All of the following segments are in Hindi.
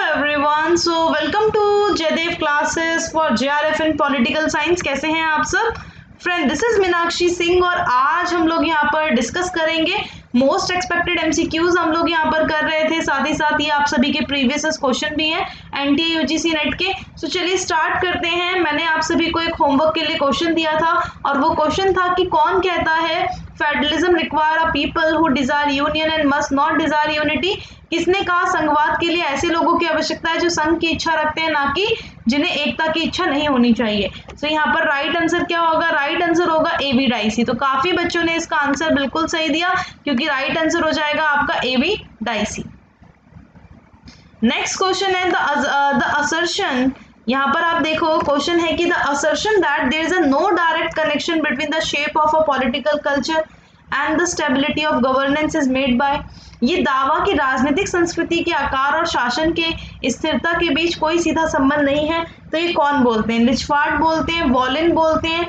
everyone, so welcome to Jaydev classes for JRF in Political Science। कैसे हैं आप सब friend? This is Meenakshi Singh और आज हम लोग यहाँ पर डिस्कस करेंगे मोस्ट एक्सपेक्टेड एमसीक्यूज हम लोग यहाँ पर कर रहे थे, साथ ही साथ ये आप सभी के प्रीवियस क्वेश्चन भी हैं एनटीए यूजीसी नेट के। तो चलिए स्टार्ट करते हैं। मैंने आप सभी को एक होमवर्क के लिए क्वेश्चन दिया था और वो क्वेश्चन था कि कौन कहता है federalism require a people who desire union and must not desire unity. किसने कहा संघवाद के लिए ऐसे लोगों की आवश्यकता है जो संघ की इच्छा रखते हैं, ना कि जिन्हें एकता की इच्छा नहीं होनी चाहिए। तो यहाँ पर राइट आंसर क्या होगा? राइट आंसर होगा ए बी डाइसी। तो काफी बच्चों ने इसका आंसर बिल्कुल सही दिया क्योंकि राइट आंसर हो जाएगा आपका ए बी डाइसी। नेक्स्ट क्वेश्चन है द असर्शन। यहाँ पर आप देखो क्वेश्चन है कि the assertion that there is a no direct connection between the shape of a political culture and the stability of governance is made by. ये दावा कि राजनीतिक संस्कृति के आकार और शासन के स्थिरता के बीच कोई सीधा संबंध नहीं है, तो ये कौन बोलते हैं? लिचफार्ड बोलते हैं, वॉलिन बोलते हैं,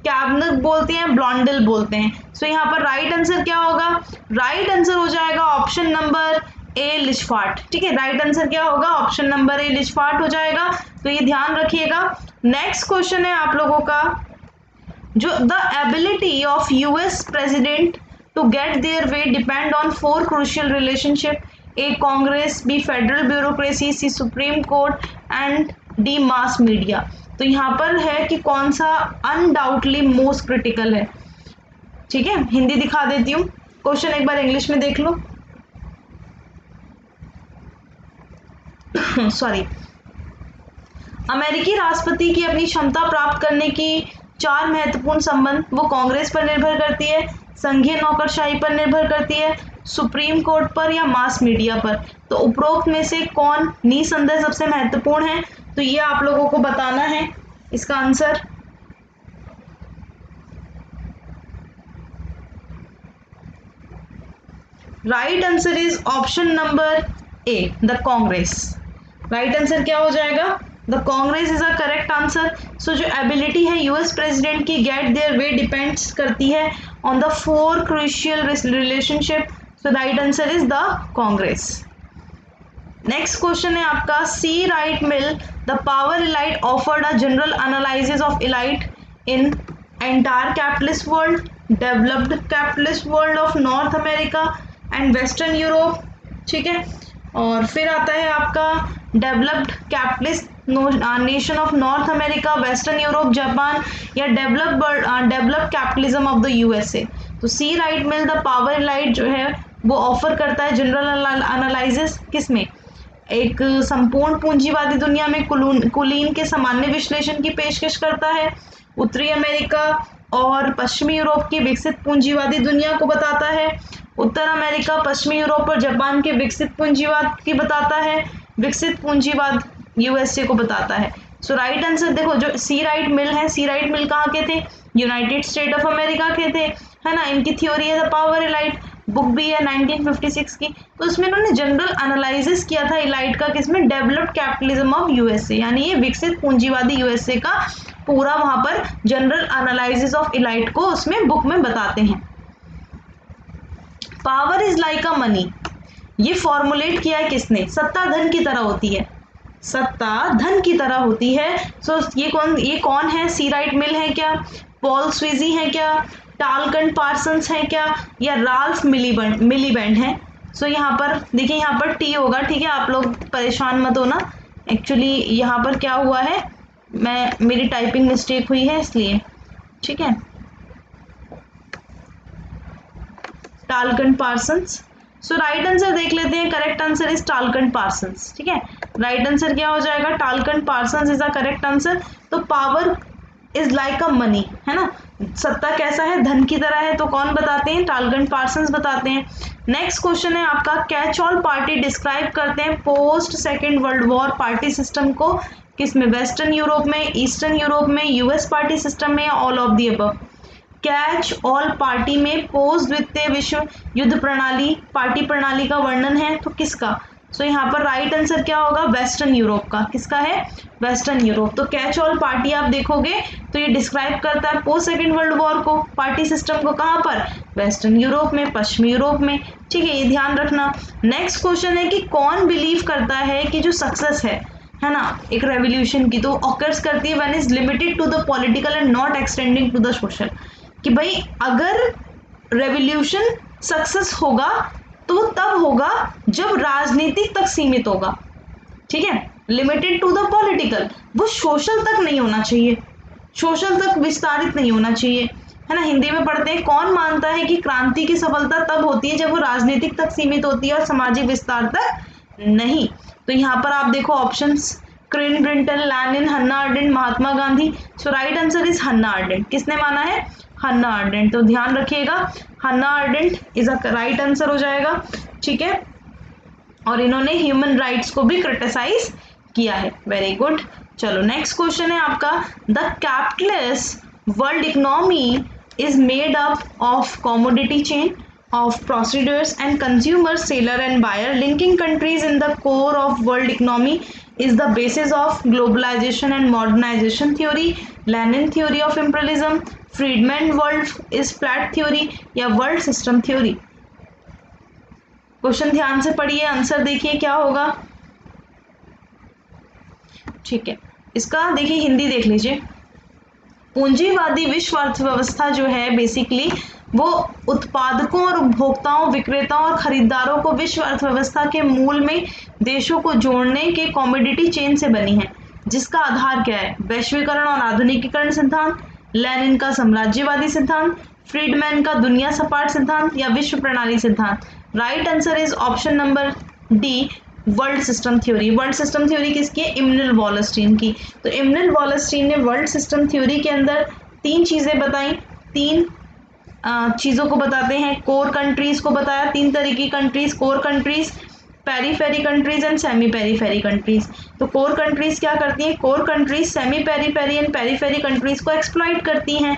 कैबनर बोलते हैं, ब्लॉन्डेल बोलते हैं। सो यहाँ पर राइट आंसर क्या होगा? राइट आंसर हो जाएगा ऑप्शन नंबर ए लिचफार्ड। ठीक है, राइट आंसर क्या होगा? ऑप्शन नंबर ए लिचफार्ड हो जाएगा। तो ये ध्यान रखिएगा। नेक्स्ट क्वेश्चन है आप लोगों का, जो the ability of US president to get their way depend on four crucial relationship: A. Congress, B. Federal bureaucracy, C. Supreme Court and D. mass media। तो यहाँ पर है कि कौन सा अनडाउटली मोस्ट क्रिटिकल है। ठीक है, हिंदी दिखा देती हूँ, क्वेश्चन एक बार इंग्लिश में देख लो। सॉरी। अमेरिकी राष्ट्रपति की अपनी क्षमता प्राप्त करने की चार महत्वपूर्ण संबंध वो कांग्रेस पर निर्भर करती है, संघीय नौकरशाही पर निर्भर करती है, सुप्रीम कोर्ट पर या मास मीडिया पर। तो उपरोक्त में से कौन निसंदेह सबसे महत्वपूर्ण है? तो ये आप लोगों को बताना है इसका answer. Right answer is option number A the Congress. Right answer क्या हो जाएगा? The Congress is a correct answer. So जो एबिलिटी है यूएस प्रेसिडेंट की गेट देयर वे डिपेंड्स करती है on the four crucial relationship. So right answer is the Congress. Next question है आपका, C Wright Mill the power elite offered a general analysis of elite in entire capitalist world, developed capitalist world of North America and Western Europe. ठीक है, और फिर आता है आपका developed capitalist nation of North America, Western Europe, Japan या developed capitalism of the USA. तो C Wright Mill the power elite जो है वो ऑफर करता है जनरल एनालिसिस किसमें? एक संपूर्ण पूंजीवादी दुनिया में कुलीन के सामान्य विश्लेषण की पेशकश करता है, उत्तरी अमेरिका और पश्चिमी यूरोप की विकसित पूंजीवादी दुनिया को बताता है, उत्तर अमेरिका, पश्चिमी यूरोप और जापान के विकसित पूंजीवाद की बताता है, विकसित पूंजीवाद यूएसए को बताता है। सो राइट आंसर देखो, जो सी राइट मिल है, सी राइट मिल कहाँ के थे? यूनाइटेड स्टेट ऑफ अमेरिका के थे, है ना। इनकी थ्योरी है द पावर इलाइट, बुक भी है 1956 की। तो उसमें इन्होंने जनरल एनालिसिस किया था इलाइट का, किसमें? डेवलप्ड कैपिटलिज्म ऑफ यूएसए, यानी ये विकसित पूंजीवादी यूएसए का पूरा वहां पर जनरल एनालिसिस ऑफ इलाइट को उसमें बुक में बताते हैं। Power is like a money, ये फॉर्मुलेट किया है किसने? सत्ता धन की तरह होती है, सत्ता धन की तरह होती है। सो ये कौन है? सी राइट मिल है क्या? पॉल स्वीजी है क्या? टालकन पार्सन्स है क्या? या राल्फ मिलीबैंड है? सो यहाँ पर देखिए, यहाँ पर टी होगा। ठीक है, आप लोग परेशान मत होना, एक्चुअली यहाँ पर क्या हुआ है, मेरी टाइपिंग मिस्टेक हुई है इसलिए। ठीक है, Talcott Parsons. So right answer देख लेते हैं, correct answer is Talcott Parsons. ठीक है, राइट आंसर क्या हो जाएगा? Talcott Parsons is a correct answer. तो power is like a money, है ना, सत्ता कैसा है? धन की तरह है। तो कौन बताते हैं? टालकन पार्सन्स बताते हैं। नेक्स्ट क्वेश्चन है आपका, कैच ऑल पार्टी डिस्क्राइब करते हैं post second world war party system को किसमें? वेस्टर्न यूरोप में, ईस्टर्न यूरोप में, यूएस पार्टी सिस्टम में या all of the above? Catch all party में पोस्ट द्वितीय विश्व युद्ध प्रणाली पार्टी प्रणाली का वर्णन है, तो किसका? सो यहाँ पर राइट आंसर क्या होगा, वेस्टर्न यूरोप का। किसका है, वेस्टर्न यूरोप। तो कैच ऑल पार्टी आप देखोगे तो ये डिस्क्राइब करता है पोस्ट सेकेंड वर्ल्ड वॉर को, पार्टी सिस्टम को, कहाँ पर, वेस्टर्न यूरोप में, पश्चिमी यूरोप में। ठीक है, ये ध्यान रखना। नेक्स्ट क्वेश्चन है कि कौन बिलीव करता है कि जो सक्सेस है ना, एक रेवोल्यूशन की, तो ऑकर्स करती है when is limited to the political and not extending to the social. कि भाई अगर रेवोल्यूशन सक्सेस होगा तो वो तब होगा जब राजनीतिक तक सीमित होगा। ठीक है, लिमिटेड टू द पॉलिटिकल, वो सोशल तक नहीं होना चाहिए, सोशल तक विस्तारित नहीं होना चाहिए, है ना। हिंदी में पढ़ते हैं, कौन मानता है कि क्रांति की सफलता तब होती है जब वो राजनीतिक तक सीमित होती है और सामाजिक विस्तार तक नहीं। तो यहाँ पर आप देखो options, Crane Brinton, Lenin, Hannah Arendt, Mahatma Gandhi. So right answer is Hannah Arendt. किसने माना है, हन्ना आर्डेंट। तो ध्यान रखिएगा, Hannah Arendt is a right answer हो जाएगा। ठीक है, और इन्होंने ह्यूमन राइट्स को भी क्रिटिसाइज किया है। Very good. चलो नेक्स्ट क्वेश्चन है आपका, the capitalist world economy is made up of commodity chain of procedures and consumers, seller and buyer, linking countries in the core of world economy is the basis of globalization and modernization theory, Lenin theory of imperialism, Friedman world is flat theory या world system theory। क्वेश्चन ध्यान से पढ़िए, आंसर देखिए क्या होगा। ठीक है, इसका देखिए हिंदी देख लीजिए। पूंजीवादी विश्व अर्थव्यवस्था जो है बेसिकली वो उत्पादकों और उपभोक्ताओं, विक्रेताओं और खरीदारों को विश्व अर्थव्यवस्था के मूल में देशों को जोड़ने के कमोडिटी चेन से बनी है, जिसका आधार क्या है, वैश्वीकरण और आधुनिकीकरण सिद्धांत, लेनिन का साम्राज्यवादी सिद्धांत, फ्रीडमैन का दुनिया सपाट सिद्धांत या विश्व प्रणाली सिद्धांत। Right answer is option number D, world system theory. World system theory किसकी है, इमनुएल वॉलस्टीन की। तो इमनुएल वॉलस्टीन ने वर्ल्ड सिस्टम थ्योरी के अंदर तीन चीजें बताई, तीन चीजों को बताते हैं। कोर कंट्रीज को बताया, तीन तरह की countries, core countries, periphery countries and semi periphery countries. तो कोर कंट्रीज क्या करती हैं, core countries semi periphery and periphery countries को एक्सप्लॉइट करती हैं।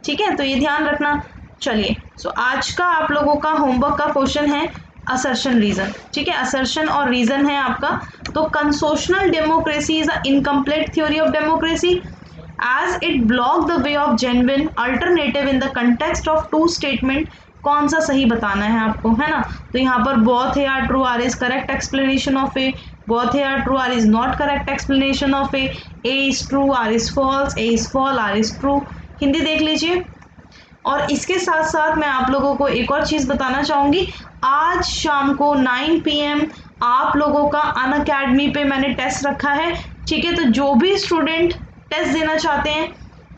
ठीक है, तो ये ध्यान रखना। चलिए, सो आज का आप लोगों का होमवर्क का क्वेश्चन है असर्शन रीजन। ठीक है, असर्शन और रीजन है आपका। तो consociational democracy is a incomplete theory of democracy as it block the way of genuine alternative in the context of two statement। कौन सा सही बताना है आपको, है ना। तो यहाँ पर both है R true, R is correct explanation of A, both है R true, R is not correct explanation of A is true, R is false, A is fall, R is true. Hindi देख लीजिए। और इसके साथ साथ मैं आप लोगों को एक और चीज बताना चाहूंगी, आज शाम को 9 PM आप लोगों का अनअकैडमी पे मैंने टेस्ट रखा है। ठीक है, तो जो भी स्टूडेंट टेस्ट देना चाहते हैं,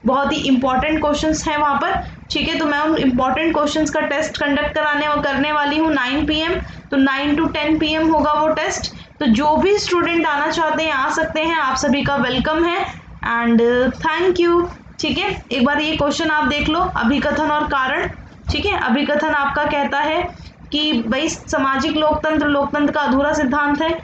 बहुत ही इंपॉर्टेंट क्वेश्चंस हैं वहाँ पर। ठीक है, तो मैं उन इंपॉर्टेंट क्वेश्चंस का टेस्ट कंडक्ट करने वाली हूँ 9 PM। तो 9 to 10 PM होगा वो टेस्ट। तो जो भी स्टूडेंट आना चाहते हैं आ सकते हैं, आप सभी का वेलकम है एंड थैंक यू। ठीक है, एक बार ये क्वेश्चन आप देख लो, अभिकथन और कारण। ठीक है, अभिकथन आपका कहता है कि भाई सामाजिक लोकतंत्र का अधूरा सिद्धांत है।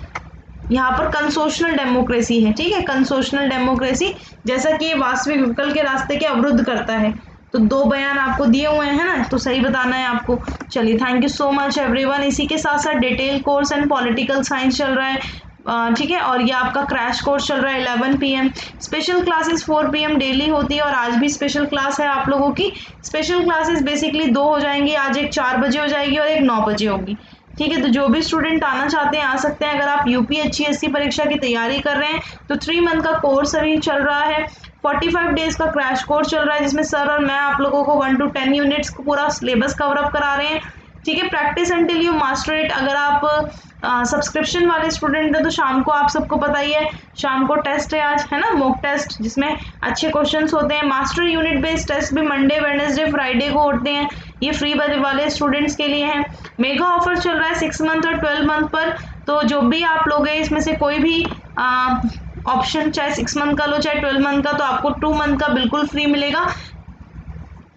यहाँ पर कंसोशनल डेमोक्रेसी है। ठीक है, कंसोशनल डेमोक्रेसी जैसा कि वास्तविक विकल्प के रास्ते के अवरुद्ध करता है। तो दो बयान आपको दिए हुए हैं ना, तो सही बताना है आपको। चलिए, thank you so much everyone. इसी के साथ साथ detail course and political science चल रहा है। ठीक है, और ये आपका क्रैश कोर्स चल रहा है 11 PM। Special classes 4 PM daily होती है और आज भी स्पेशल क्लास है आप लोगों की। स्पेशल क्लासेस बेसिकली दो हो जाएंगी, आज एक 4 बजे हो जाएगी और एक 9 बजे होगी। ठीक है, तो जो भी स्टूडेंट आना चाहते हैं आ सकते हैं। अगर आप UPSC परीक्षा की तैयारी कर रहे हैं तो 3 मंथ का कोर्स अभी चल रहा है, 45 डेज का क्रैश कोर्स चल रहा है, जिसमें सर और मैं आप लोगों को 1 to 10 यूनिट्स को पूरा सिलेबस कवर अप करा रहे हैं। ठीक है, practice until you master it. अगर आप सब्सक्रिप्शन वाले स्टूडेंट हैं तो शाम को आप सबको पता ही है, शाम को टेस्ट है आज, है ना, मॉक टेस्ट, जिसमें अच्छे क्वेश्चंस होते हैं। मास्टर यूनिट बेस्ड टेस्ट भी मंडे, वेडनेसडे, फ्राइडे को होते हैं। ये फ्री वाले स्टूडेंट्स के लिए है। मेगा ऑफर चल रहा है 6 मंथ और 12 मंथ पर। तो जो भी आप लोग हैं इसमें से कोई भी ऑप्शन, चाहे 6 मंथ का लो चाहे 12 मंथ का, तो आपको 2 मंथ का बिल्कुल फ्री मिलेगा।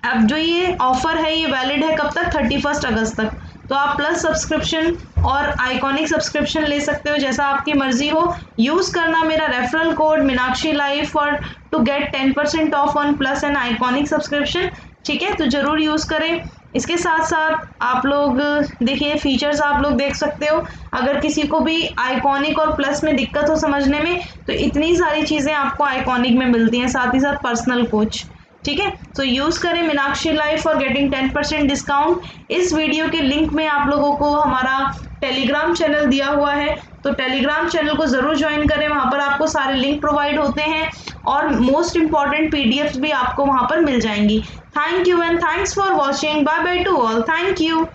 अब जो ये ऑफर है ये वैलिड है कब तक, 31 अगस्त तक। तो आप प्लस सब्सक्रिप्शन और आइकॉनिक सब्सक्रिप्शन ले सकते हो, जैसा आपकी मर्जी हो। यूज करना मेरा referral code Meenakshi live for to get 10% off on plus and iconic subscription. ठीक है, तो जरूर यूज करें। इसके साथ साथ आप लोग देखिए फीचर्स आप लोग देख सकते हो। अगर किसी को भी आइकॉनिक और प्लस में दिक्कत हो समझने में तो इतनी सारी चीज़ें आपको आइकॉनिक में मिलती हैं, साथ ही साथ पर्सनल कोच। ठीक है, तो यूज़ करें Meenakshi live for getting 10% discount. इस वीडियो के लिंक में आप लोगों को हमारा टेलीग्राम चैनल दिया हुआ है, तो टेलीग्राम चैनल को ज़रूर ज्वाइन करें, वहाँ पर आपको सारे लिंक प्रोवाइड होते हैं और मोस्ट इंपॉर्टेंट पीडीएफ भी आपको वहाँ पर मिल जाएंगी। Thank you and thanks for watching. Bye bye to all. Thank you.